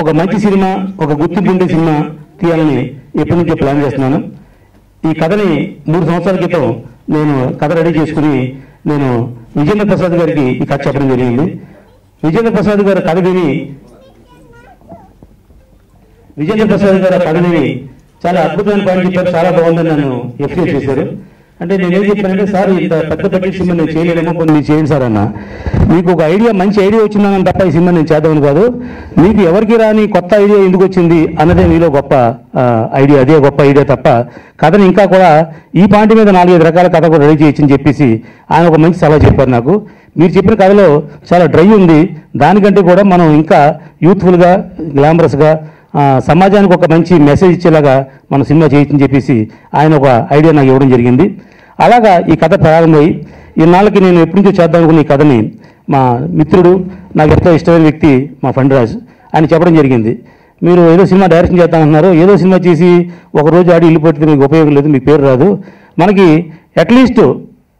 ఒక మంచి సినిమా, ఒక గుర్తింపు ఉండే సినిమా తీయాలని ఎప్పటి నుంచో ప్లాన్ చేస్తున్నాను. ఈ కథని 3 సంవత్సరాల క్రితం నేను కథ రెడీ చేసుకుని నేను విజేంద్ర ప్రసాద్ గారికి ఈ కథ చెప్పడం జరిగింది. విజేంద్ర ప్రసాద్ గారు కథ విని చాలా అద్భుతమైన పాయింట్ చెప్పారు, చాలా బాగుందని నన్ను ఎప్రిషియేట్ చేశారు. అంటే నేనేం చెప్పానంటే, సార్ ఇంత పెద్ద బడ్జెట్ సినిమా నేను చేయలేమో, కొన్ని మీరు చేయండి సార్ అన్న. మీకు ఒక మంచి ఐడియా వచ్చిందని తప్ప ఈ సినిమా నేను చేద్దామని కాదు, మీకు ఎవరికి రాని కొత్త ఐడియా ఎందుకు వచ్చింది అన్నదే మీలో గొప్ప ఐడియా, అదే గొప్ప ఐడియా తప్ప కథని ఇంకా కూడా ఈ పాయింట్ మీద 4-5 రకాల కథ కూడా రెడీ చేయొచ్చని చెప్పేసి ఆయన ఒక మంచి సలహా చెప్పారు నాకు. మీరు చెప్పిన కథలో చాలా డ్రై ఉంది, దానికంటే కూడా మనం ఇంకా యూత్ఫుల్గా, గ్లామరస్గా, సమాజానికి ఒక మంచి మెసేజ్ ఇచ్చేలాగా మనం సినిమా చేయొచ్చని చెప్పేసి ఆయన ఒక ఐడియా నాకు ఇవ్వడం జరిగింది. అలాగా ఈ కథ ప్రారంభమై ఈనాళ్ళకి నేను ఎప్పటి నుంచో చేద్దాం అనుకున్న ఈ కథని మా మిత్రుడు, నాకు ఎంతో ఇష్టమైన వ్యక్తి మా ఫండ్రాజ్ ఆయన చెప్పడం జరిగింది. మీరు ఏదో సినిమా డైరెక్షన్ చేస్తానంటున్నారు, ఏదో సినిమా చేసి ఒకరోజు ఆడి వెళ్ళిపోతే మీకు ఉపయోగం లేదు, మీకు పేరు రాదు. మనకి అట్లీస్ట్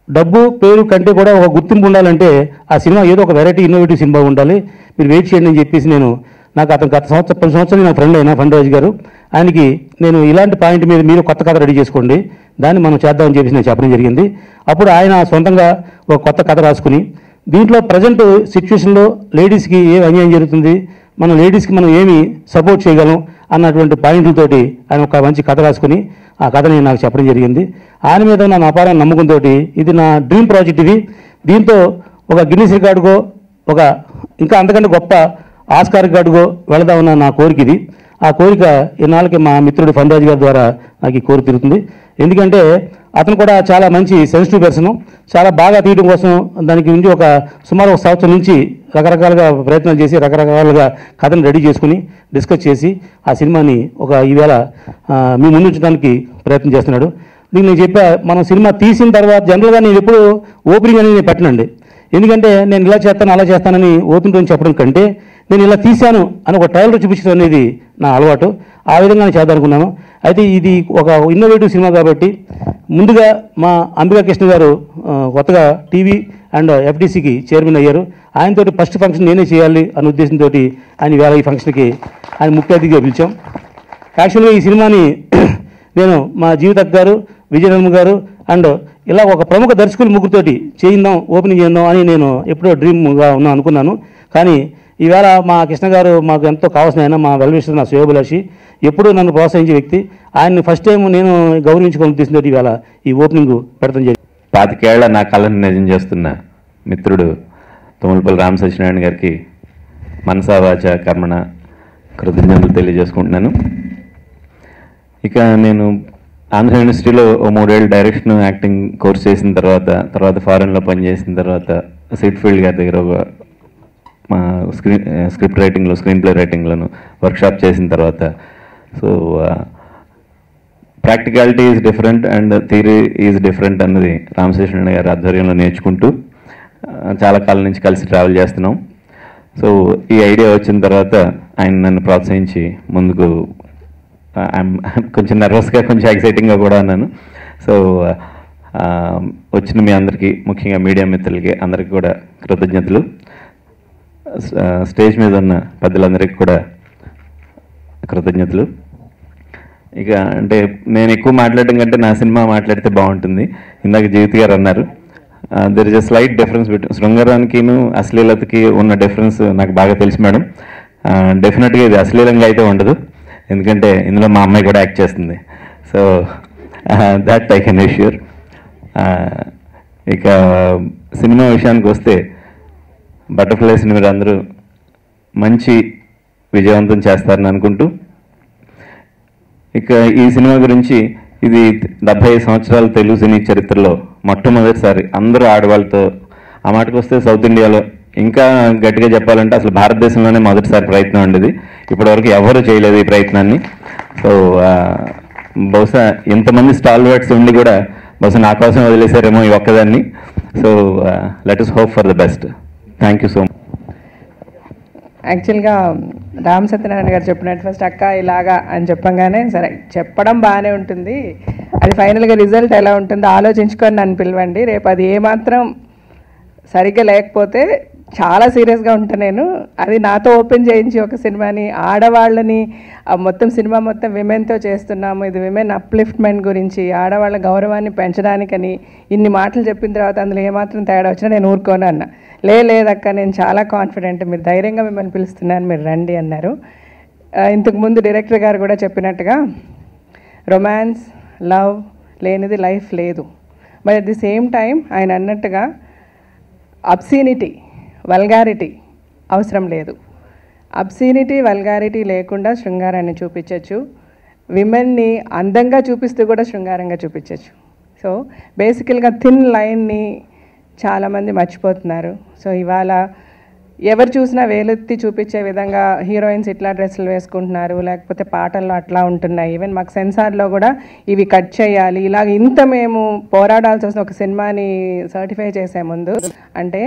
డబ్బు పేరు కంటే కూడా ఒక గుర్తింపు ఉండాలంటే ఆ సినిమా ఏదో ఒక వెరైటీ ఇన్నోవేటివ్ సినిమా ఉండాలి, మీరు వెయిట్ చేయండి అని చెప్పేసి నాకు అతను గత 10 సంవత్సరాలు నా ఫ్రెండ్ అయినా ఫండ్రాజ్ గారు, ఆయనకి నేను ఇలాంటి పాయింట్ మీద మీరు కొత్త కథ రెడీ చేసుకోండి, దాన్ని మనం చేద్దామని చెప్పేసి నేను చెప్పడం జరిగింది. అప్పుడు ఆయన సొంతంగా ఒక కొత్త కథ రాసుకుని దీంట్లో ప్రజెంట్ సిచ్యువేషన్లో లేడీస్కి ఏం అన్యాయం జరుగుతుంది, మన లేడీస్కి మనం ఏమి సపోర్ట్ చేయగలం అన్నటువంటి పాయింట్లతోటి ఆయన ఒక మంచి కథ రాసుకుని ఆ కథని నాకు చెప్పడం జరిగింది. ఆయన మీద నా అపారమైన నమ్మకంతో ఇది నా డ్రీమ్ ప్రాజెక్ట్, దీంతో ఒక గిన్నిస్ రికార్డుకో, ఒక ఇంకా అంతకంటే గొప్ప ఆస్కార్ రికార్డుకో వెళదామన్న నా కోరిక ఇది. ఆ కోరిక ఈనాళ్ళకి మా మిత్రుడు ఫండ్రాజ్ గారి ద్వారా నాకు ఈ కోరిక తిరుగుతుంది. ఎందుకంటే అతను కూడా చాలా మంచి సెన్సిటివ్ పర్సన్, చాలా బాగా తీయడం కోసం దానికి నుంచి సుమారు 1 సంవత్సరం నుంచి రకరకాలుగా ప్రయత్నాలు చేసి రకరకాలుగా కథను రెడీ చేసుకుని డిస్కస్ చేసి ఆ సినిమాని ఈవేళ మీ ముందు ఉంచడానికి ప్రయత్నం చేస్తున్నాడు. దీన్ని నేను చెప్పా, మనం సినిమా తీసిన తర్వాత జనరల్గా నేను ఎప్పుడు ఓపెనింగ్ అనేది పెట్టనండి. ఎందుకంటే నేను ఇలా చేస్తాను అలా చేస్తానని ఓపెన్ చెప్పడం కంటే నేను ఇలా తీశాను అని ఒక ట్రైలర్ చూపించడం అనేది నా అలవాటు. ఆ విధంగా నేను చేద్దామనుకున్నాను. అయితే ఇది ఒక ఇన్నోవేటివ్ సినిమా కాబట్టి ముందుగా మా అంబికా కృష్ణ గారు కొత్తగా టీవీ అండ్ ఎఫ్డీసీకి చైర్మన్ అయ్యారు. ఆయనతోటి ఫస్ట్ ఫంక్షన్ నేనే చేయాలి అనే ఉద్దేశంతో ఆయన వేళ ఈ ఫంక్షన్కి ఆయన ముఖ్య అతిథిగా పిలిచాం. యాక్చువల్గా ఈ సినిమాని నేను మా జీవితక్ గారు, విజయనగరం గారు అండ్ ఇలా ఒక ప్రముఖ దర్శకులు ముగ్గురితోటి చేయిందాం, ఓపెనింగ్ చేద్దాం అని నేను ఎప్పుడో డ్రీమ్గా అనుకున్నాను. కానీ ఈవేళ మా కృష్ణ గారు మాకు ఎంతో కావాల్సిన ఆయన, మా వెల్విషర్, నా శ్రేయోభిలాషి, ఎప్పుడూ నన్ను ప్రోత్సహించే వ్యక్తి. ఆయన్ని ఫస్ట్ టైం నేను గౌరవించుకొని ఉద్దేశంతో ఈవేళ ఈ ఓపెనింగ్ పెడతాం జరిగింది. 25 ఏళ్ల నా కళను నిజం చేస్తున్న మిత్రుడు తుమ్మలపల్లి రామ సత్యనారాయణ గారికి మనసా వాచ కర్మణ కృతజ్ఞతలు తెలియజేసుకుంటున్నాను. ఇక నేను ఆంధ్ర యూనివర్సిటీలో 3 ఏళ్ళు డైరెక్షన్ యాక్టింగ్ కోర్స్ చేసిన తర్వాత ఫారెన్లో పనిచేసిన తర్వాత సిట్ ఫీల్డ్ గారి దగ్గర మా స్క్రిప్ట్ రైటింగ్లో, స్క్రీన్ ప్లే రైటింగ్లోను వర్క్షాప్ చేసిన తర్వాత practicality is different and theory is different అన్నది రామశేషణ గారి ఆధ్వర్యంలో నేర్చుకుంటూ చాలా కాలం నుంచి కలిసి ట్రావెల్ చేస్తున్నాం. ఈ ఐడియా వచ్చిన తర్వాత ఆయన నన్ను ప్రోత్సహించి ముందుకు కొంచెం నర్వస్గా, కొంచెం ఎక్సైటింగ్గా కూడా అన్నాను. వచ్చిన మీ అందరికీ, ముఖ్యంగా మీడియా మిత్రులకి అందరికీ కూడా కృతజ్ఞతలు. స్టేజ్ మీద ఉన్న పెద్దలందరికీ కూడా కృతజ్ఞతలు. ఇక అంటే నేను ఎక్కువ మాట్లాడడం కంటే నా సినిమా మాట్లాడితే బాగుంటుంది. ఇందాక జీవిత గారు అన్నారు, there is a slight difference between శృంగారానికిను అశ్లీలతకి ఉన్న డిఫరెన్స్ నాకు బాగా తెలుసు మేడం. డెఫినెట్గా ఇది అశ్లీలంగా అయితే ఉండదు, ఎందుకంటే ఇందులో మా అమ్మాయి కూడా యాక్ట్ చేస్తుంది. That I can assure. ఇక సినిమా విషయానికి వస్తే బటర్ఫ్లైస్ని మీరు అందరూ మంచి విజయవంతం చేస్తారని అనుకుంటూ, ఇక ఈ సినిమా గురించి ఇది 75 సంవత్సరాల తెలుగు సినీ చరిత్రలో మొట్టమొదటిసారి అందరూ ఆడవాళ్ళతో, ఆ మాటకు వస్తే సౌత్ ఇండియాలో, ఇంకా గట్టిగా చెప్పాలంటే అసలు భారతదేశంలోనే మొదటిసారి ప్రయత్నం ఉండేది. ఇప్పటివరకు ఎవరు చేయలేదు ఈ ప్రయత్నాన్ని. బహుశా ఇంతమంది స్టాల్వర్డ్స్ ఉండి కూడా బహుశా నా కోసం వదిలేశారేమో ఈ ఒక్కదాన్ని. Let us hope for the best. Thank you so much. యాక్చువల్గా రామ్ సత్యనారాయణ గారు చెప్పినట్టు ఫస్ట్ అక్క ఇలాగా అని చెప్పంగానే సరే చెప్పడం బాగానే ఉంటుంది, అది ఫైనల్గా రిజల్ట్ ఎలా ఉంటుందో ఆలోచించుకొని నన్ను పిలవండి, రేపు అది ఏమాత్రం సరిగ్గా లేకపోతే చాలా సీరియస్గా ఉంటాను నేను. అది నాతో ఓపెన్ చేయించి ఒక సినిమాని ఆడవాళ్ళని మొత్తం సినిమా మొత్తం విమెన్తో చేస్తున్నాము, ఇది విమెన్ అప్లిఫ్ట్మెంట్ గురించి ఆడవాళ్ళ గౌరవాన్ని పెంచడానికని ఇన్ని మాటలు చెప్పిన తర్వాత అందులో ఏమాత్రం తేడా వచ్చినా నేను ఊరుకోను అన్న. లేదక్క నేను చాలా కాన్ఫిడెంట్, మీరు ధైర్యంగా మిమ్మల్ని పిలుస్తున్నాను, మీరు రండి అన్నారు. ఇంతకుముందు డైరెక్టర్ గారు కూడా చెప్పినట్టుగా రొమాన్స్ లవ్ లేనిది లైఫ్ లేదు. But at the same time ఆయన అన్నట్టుగా అబ్సీనిటీ వల్గారిటీ అవసరం లేదు. అబ్సీనిటీ వల్గారిటీ లేకుండా శృంగారాన్ని చూపించవచ్చు. విమెన్ని అందంగా చూపిస్తూ కూడా శృంగారంగా చూపించవచ్చు. సో బేసికల్గా థిన్ లైన్ని చాలామంది మర్చిపోతున్నారు. సో ఇవాళ ఎవరు చూసినా వేలెత్తి చూపించే విధంగా హీరోయిన్స్ ఇట్లా డ్రెస్సులు వేసుకుంటున్నారు, లేకపోతే పాటల్లో అట్లా ఉంటున్నాయి. ఈవెన్ మాకు సెన్సార్లో కూడా ఇవి కట్ చేయాలి, ఇలాగ ఇంత మేము పోరాడాల్సి వస్తుంది. ఒక సినిమాని సర్టిఫై చేసే ముందు అంటే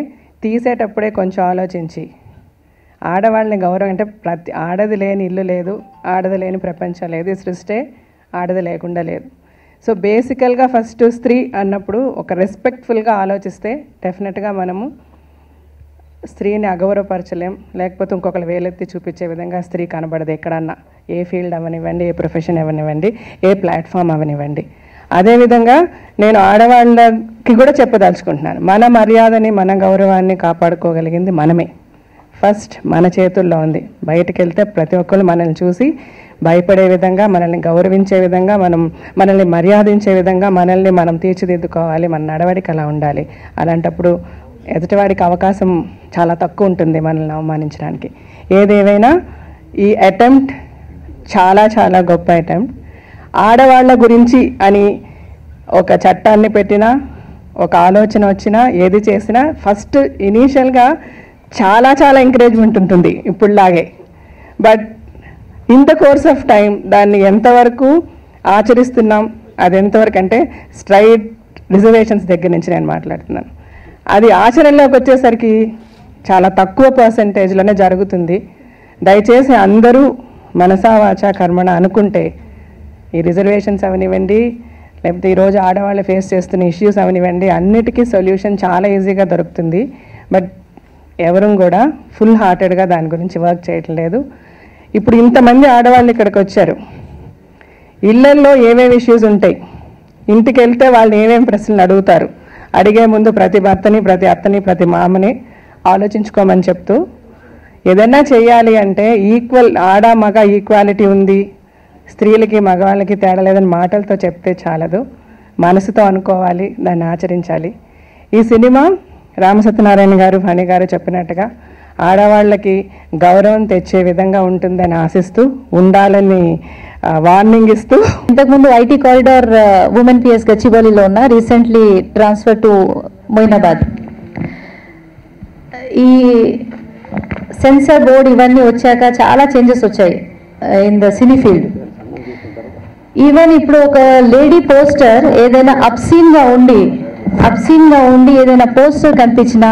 తీసేటప్పుడే కొంచెం ఆలోచించి ఆడవాళ్ళని గౌరవం అంటే ఆడది లేని ఇల్లు లేదు, ఆడది లేని ప్రపంచం లేదు, ఈ సృష్టి ఆడది లేకుండా లేదు. సో బేసికల్గా ఫస్ట్ స్త్రీ అన్నప్పుడు ఒక రెస్పెక్ట్ఫుల్గా ఆలోచిస్తే డెఫినెట్గా మనము స్త్రీని అగౌరవపరచలేం, లేకపోతే ఇంకొకరు వేలెత్తి చూపించే విధంగా స్త్రీ కనబడదు ఎక్కడన్నా, ఏ ఫీల్డ్ అవనివ్వండి, ఏ ప్రొఫెషన్ అవనివ్వండి, ఏ ప్లాట్ఫామ్ అవనివ్వండి. అదేవిధంగా నేను ఆడవాళ్ళకి కూడా చెప్పదలుచుకుంటున్నాను, మన మర్యాదని మన గౌరవాన్ని కాపాడుకోగలిగింది మనమే. ఫస్ట్ మన చేతుల్లో ఉంది. బయటకు వెళ్తే ప్రతి ఒక్కరు మనల్ని చూసి భయపడే విధంగా, మనల్ని గౌరవించే విధంగా, మనల్ని మర్యాదించే విధంగా మనల్ని మనం తీర్చిదిద్దుకోవాలి. మన నడవడిక అలా ఉండాలి. అలాంటప్పుడు ఎదుటివాడికి అవకాశం చాలా తక్కువ ఉంటుంది మనల్ని అవమానించడానికి. ఏదేమైనా ఈ అటెంప్ట్ చాలా చాలా గొప్ప అటెంప్ట్. ఆడవాళ్ళ గురించి అని ఒక చట్టాన్ని పెట్టినా, ఒక ఆలోచన వచ్చినా, ఏది చేసినా ఫస్ట్ ఇనీషియల్గా చాలా చాలా ఎంకరేజ్మెంట్ ఉంటుంది ఇప్పుడులాగే. But in the course of time దాన్ని ఎంతవరకు ఆచరిస్తున్నాం, అది ఎంతవరకు అంటే స్ట్రైట్ రిజర్వేషన్స్ దగ్గర నుంచి నేను మాట్లాడుతున్నాను. అది ఆచరణలోకి వచ్చేసరికి చాలా తక్కువ పర్సంటేజ్లోనే జరుగుతుంది. దయచేసి అందరూ మనసా వాచా కర్మణ అనుకుంటే ఈ రిజర్వేషన్స్ అవనివ్వండి, లేకపోతే ఈరోజు ఆడవాళ్ళు ఫేస్ చేస్తున్న ఇష్యూస్ అవనివ్వండి, అన్నిటికీ సొల్యూషన్ చాలా ఈజీగా దొరుకుతుంది. బట్ ఎవరూ కూడా ఫుల్ హార్టెడ్గా దాని గురించి వర్క్ చేయటం లేదు. ఇప్పుడు ఇంతమంది ఆడవాళ్ళు ఇక్కడికి వచ్చారు, ఇళ్లల్లో ఏమేమి ఇష్యూస్ ఉంటాయి, ఇంటికి వెళ్తే వాళ్ళు ఏమేమి ప్రశ్నలు అడుగుతారు, అడిగే ముందు ప్రతి భర్తని, ప్రతి అత్తని, ప్రతి మామని ఆలోచించుకోమని చెప్తూ, ఏదైనా చేయాలి అంటే ఈక్వల్ ఆడ మగ ఈక్వాలిటీ ఉంది, స్త్రీలకి మగవాళ్ళకి తేడా లేదని మాటలతో చెప్తే చాలదు, మనసుతో అనుకోవాలి, దాన్ని ఆచరించాలి. ఈ సినిమా రామసత్యనారాయణ గారు, ఫణి గారు చెప్పినట్టుగా ఆడవాళ్ళకి గౌరవం తెచ్చే విధంగా ఉంటుందని ఆశిస్తూ, ఉండాలని వార్నింగ్ ఇస్తూ. ఇంతకుముందు ఐటీ కారిడార్ ఉమెన్ పిఎస్ గచ్చిబౌలిలో ఉన్న, రీసెంట్లీ ట్రాన్స్ఫర్ టు మొయినాబాద్. ఈ సెన్సార్ బోర్డ్ ఇవన్నీ వచ్చాక చాలా చేంజెస్ వచ్చాయి in the cine field. Even ఇప్పుడు ఒక లేడీ పోస్టర్ ఏదైనా అబ్సీన్గా ఉండి ఏదైనా పోస్టర్ కనిపించినా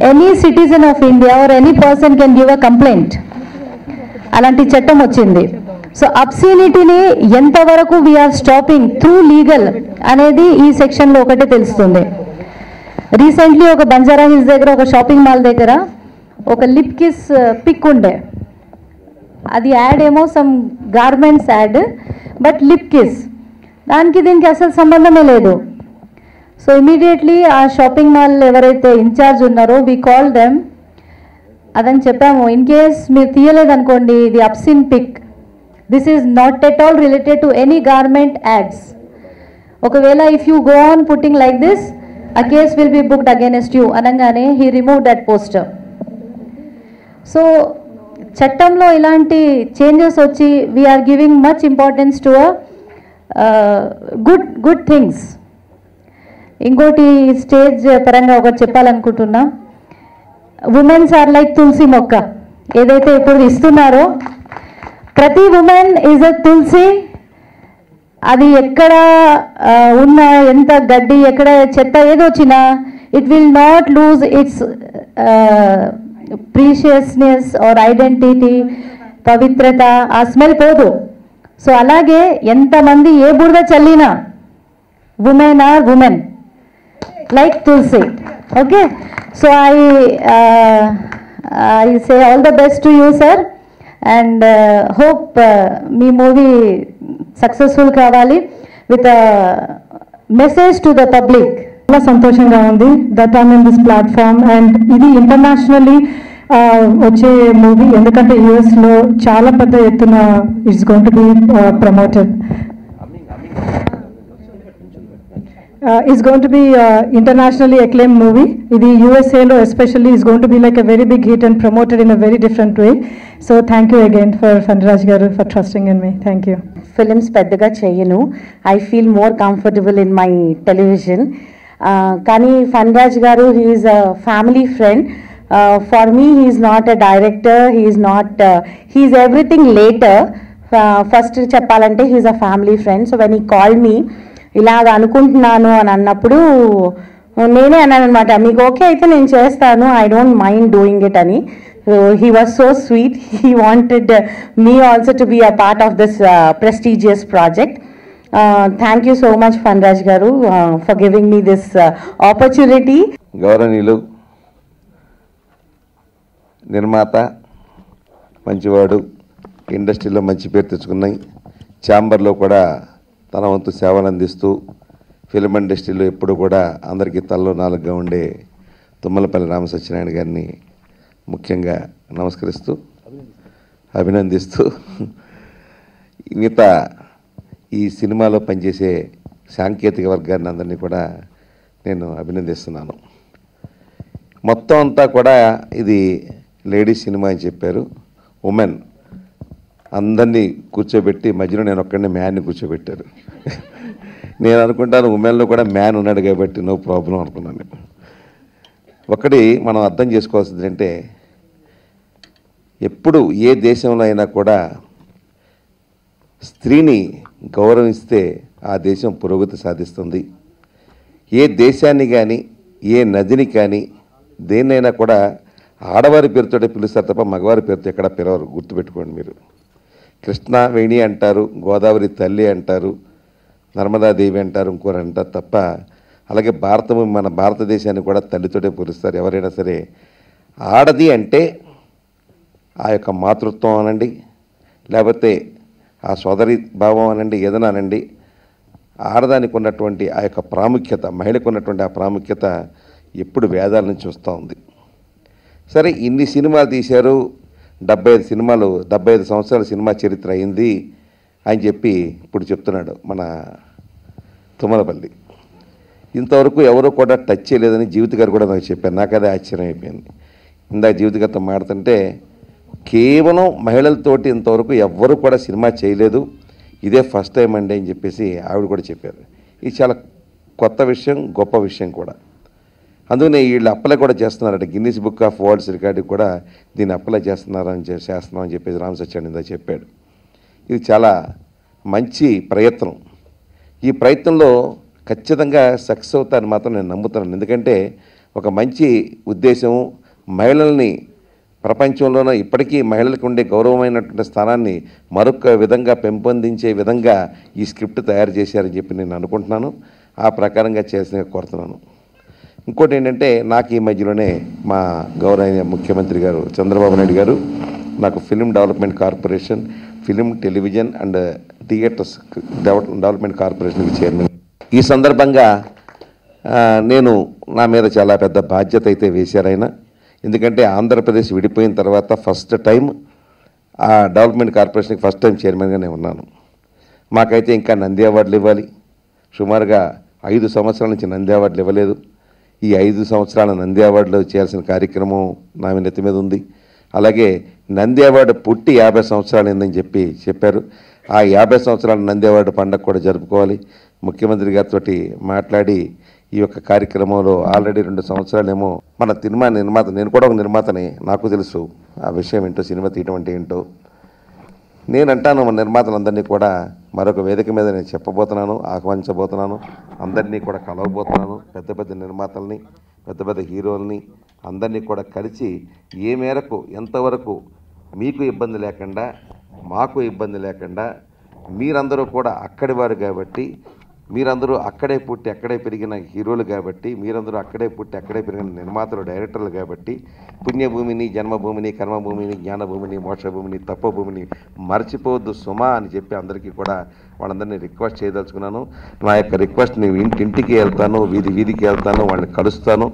any citizen of India or any person can give a complaint. అలాంటి చట్టం వచ్చింది. సో అబ్సీనిటీని ఎంతవరకు వీఆర్ స్టాపింగ్ త్రూ లీగల్ అనేది ఈ సెక్షన్లో ఒకటే తెలుస్తుంది. రీసెంట్లీ ఒక బంజారా హిల్స్ దగ్గర ఒక షాపింగ్ మాల్ దగ్గర ఒక లిప్ కిస్ పిక్ ఉండే, అది యాడ్ ఏమో some garments ad, but lip kiss దానికి దీనికి అసలు సంబంధమే లేదు. సో ఇమీడియట్లీ ఆ షాపింగ్ మాల్ ఎవరైతే ఇన్ఛార్జ్ ఉన్నారో వీ కాల్ దెమ్, అదని చెప్పాము, ఇన్ కేస్ మీరు తీయలేదనుకోండి ఇది obscene pic, this is not at all related to any garment ads. ఒకవేళ if you go on putting like this a case will be booked against you అనగానే he removed that poster. So చట్టంలో ఇలాంటి changes వచ్చి we're giving much importance to good things. ఇంకోటి stage పరంగా ఒకటి చెప్పాలనుకుంటున్నా, women's are like తులసి మొక్క ఏదైతే ఇప్పుడు ఇస్తున్నారో, ప్రతి ఉమెన్ ఈజ్ అ తులసి. అది ఎక్కడ ఉన్న ఎంత గడ్డి ఎక్కడ చెత్త ఏదొచ్చినా it will not lose its preciousness or identity, పవిత్రత, ఆ స్మెల్ పోదు. సో అలాగే ఎంతమంది ఏ బురద చల్లినా women are women like tulsi. Okay, so I say all the best to you, sir, and hope me movie successful kavali with a message to the public. చాలా సంతోషంగా ఉంది that I'm in this platform and ఇది internationally వచ్చే movie, ఎందుకంటే యూఎస్లో చాలా పెద్ద ఎత్తున it's going to be promoted. It's going to be internationally acclaimed movie. ఇది యూఎస్ఏలో especially is going to be like a very big hit and promoted in a very different way. So thank you again for Fanraj garu for trusting in me. Thank you. Films పెద్దగా చేయను. I feel more comfortable in my television. కానీ ఫన్రాజ్ గారు he is a family friend. For me he is not a director, he is everything later. First చెప్పాలంటే he is a family friend. So when he call me ఇలాగ అనుకుంటున్నాను అని అన్నప్పుడు నేనే అన్నాను అనమాట, మీకు ఓకే అయితే నేను చేస్తాను, I don't mind doing it అని. He was so sweet. He wanted me also to be a part of this prestigious project. Thank you so much, Fanraj garu, for giving me this opportunity. గౌరవనీయులు నిర్మాత, మంచివాడు, ఇండస్ట్రీలో మంచి పేరు తెచ్చుకున్నాయి, ఛాంబర్లో కూడా తన వంతు సేవలు అందిస్తూ ఫిల్మ్ ఇండస్ట్రీలో ఎప్పుడు కూడా అందరికీ తలలో నాలుగుగా ఉండే తుమ్మలపల్లి రామసత్యనారాయణ గారిని ముఖ్యంగా నమస్కరిస్తూ అభినందిస్తూ మిగతా ఈ సినిమాలో పనిచేసే సాంకేతిక వర్గాన్ని అందరినీ కూడా నేను అభినందిస్తున్నాను. మొత్తం అంతా కూడా ఇది లేడీస్ సినిమా అని చెప్పారు. ఉమెన్ అందరినీ కూర్చోబెట్టి మధ్యలో నేను ఒక్కడిని మ్యాన్ని కూర్చోబెట్టారు. నేను అనుకుంటాను ఉమెన్లో కూడా మ్యాన్ ఉన్నాడు కాబట్టి నో ప్రాబ్లం అనుకున్నాను. ఒకటి మనం అర్థం చేసుకోవాల్సింది అంటే, ఎప్పుడు ఏ దేశంలో అయినా కూడా స్త్రీని గౌరవిస్తే ఆ దేశం పురోగతి సాధిస్తుంది. ఏ దేశాన్ని కానీ ఏ నదిని కానీ దేన్నైనా కూడా ఆడవారి పేరుతో పిలుస్తారు తప్ప మగవారి పేరుతో ఎక్కడ పిలవరు. గుర్తుపెట్టుకోండి మీరు. కృష్ణ వేణి అంటారు, గోదావరి తల్లి అంటారు, నర్మదాదేవి అంటారు, ఇంకోరు అంటారు తప్ప అలాగే మన భారతదేశాన్ని కూడా తల్లితోటే పోలుస్తారు ఎవరైనా సరే. ఆడది అంటే ఆ యొక్క మాతృత్వం అనండి, లేకపోతే ఆ సోదరి భావం అనండి, ఏదైనా అనండి, ఆడదానికి ఉన్నటువంటి ఆ యొక్క ప్రాముఖ్యత, మహిళకు ఉన్నటువంటి ఆ ప్రాముఖ్యత ఎప్పుడు వేదాల నుంచి వస్తూ ఉంది. సరే, ఇన్ని సినిమాలు తీశారు, 75 సంవత్సరాల సినిమా చరిత్ర అయింది అని చెప్పి ఇప్పుడు చెప్తున్నాడు మన తుమ్మలపల్లి. ఇంతవరకు ఎవరో కూడా టచ్ చేయలేదని జీవిత గారు కూడా నాకు చెప్పారు. నాకు అదే ఆశ్చర్యం అయిపోయింది. ఇందాక జీవిత గారితో మాట్లాడుతుంటే కేవలం మహిళలతోటి ఇంతవరకు ఎవ్వరూ కూడా సినిమా చేయలేదు, ఇదే ఫస్ట్ టైం అండి అని చెప్పేసి ఆవిడ కూడా చెప్పారు. ఇది చాలా కొత్త విషయం, గొప్ప విషయం కూడా. అందుకనే వీళ్ళు అప్లై కూడా చేస్తున్నారట, గిన్నీస్ బుక్ ఆఫ్ వరల్డ్స్ రికార్డుకి కూడా దీన్ని అప్లై చేస్తున్నామని చెప్పేసి రామసత్యనారాయణ చెప్పాడు. ఇది చాలా మంచి ప్రయత్నం. ఈ ప్రయత్నంలో ఖచ్చితంగా సక్సెస్ అవుతారని మాత్రం నేను నమ్ముతున్నాను. ఎందుకంటే ఒక మంచి ఉద్దేశం, మహిళల్ని ప్రపంచంలోనే ఇప్పటికీ మహిళలకు ఉండే గౌరవమైనటువంటి స్థానాన్ని మరొక విధంగా పెంపొందించే విధంగా ఈ స్క్రిప్ట్ తయారు చేశారని చెప్పి నేను అనుకుంటున్నాను. ఆ ప్రకారంగా చేసిన కోరుతున్నాను. ఇంకోటి ఏంటంటే, నాకు ఈ మధ్యలోనే మా గౌరవ ముఖ్యమంత్రి గారు చంద్రబాబు నాయుడు గారు నాకు film development corporation, film television and theatres development కార్పొరేషన్కి చైర్మన్. ఈ సందర్భంగా నా మీద చాలా పెద్ద బాధ్యత అయితే వేశారు ఆయన. ఎందుకంటే ఆంధ్రప్రదేశ్ విడిపోయిన తర్వాత ఫస్ట్ టైం ఆ డెవలప్మెంట్ కార్పొరేషన్కి ఫస్ట్ టైం చైర్మన్గానే ఉన్నాను. మాకైతే ఇంకా నంది అవార్డులు ఇవ్వాలి. సుమారుగా 5 సంవత్సరాల నుంచి నంది అవార్డులు ఇవ్వలేదు. ఈ 5 సంవత్సరాల నంది అవార్డులు చేయాల్సిన కార్యక్రమం నా నెత్తి మీద ఉంది. అలాగే నంది అవార్డు పుట్టి 50 సంవత్సరాలు అయిందని చెప్పారు. ఆ 50 సంవత్సరాల నంది అవార్డు పండుగ కూడా జరుపుకోవాలి. ముఖ్యమంత్రి గారితో మాట్లాడి ఈ యొక్క కార్యక్రమంలో ఆల్రెడీ 2 సంవత్సరాలేమో మన సినిమా నిర్మాత, నేను కూడా ఒక నిర్మాతనే, నాకు తెలుసు ఆ విషయం ఏంటో, సినిమా తీయటం అంటే ఏంటో. నేనంటాను మన నిర్మాతలందరినీ కూడా మరొక వేదిక మీద నేను చెప్పబోతున్నాను, ఆహ్వానించబోతున్నాను, అందరినీ కూడా కలవబోతున్నాను. పెద్ద పెద్ద నిర్మాతల్ని, పెద్ద పెద్ద హీరోల్ని అందరినీ కూడా కలిసి ఏ మేరకు ఎంతవరకు మీకు ఇబ్బంది లేకుండా, మాకు ఇబ్బంది లేకుండా, మీరందరూ కూడా అక్కడి వారు కాబట్టి మీరందరూ అక్కడే పుట్టి అక్కడే పెరిగిన హీరోలు కాబట్టి, మీరందరూ అక్కడే పుట్టి అక్కడే పెరిగిన నిర్మాతలు, డైరెక్టర్లు కాబట్టి పుణ్యభూమిని, జన్మభూమిని, కర్మభూమిని, జ్ఞానభూమిని, మోక్షభూమిని, తపోభూమిని మర్చిపోవద్దు సుమా అని చెప్పి అందరికీ కూడా వాళ్ళందరినీ రిక్వెస్ట్ చేయదలుచుకున్నాను. నా యొక్క రిక్వెస్ట్, నేను ఇంటింటికి వెళ్తాను, వీధికి వెళ్తాను, వాళ్ళని కలుస్తాను.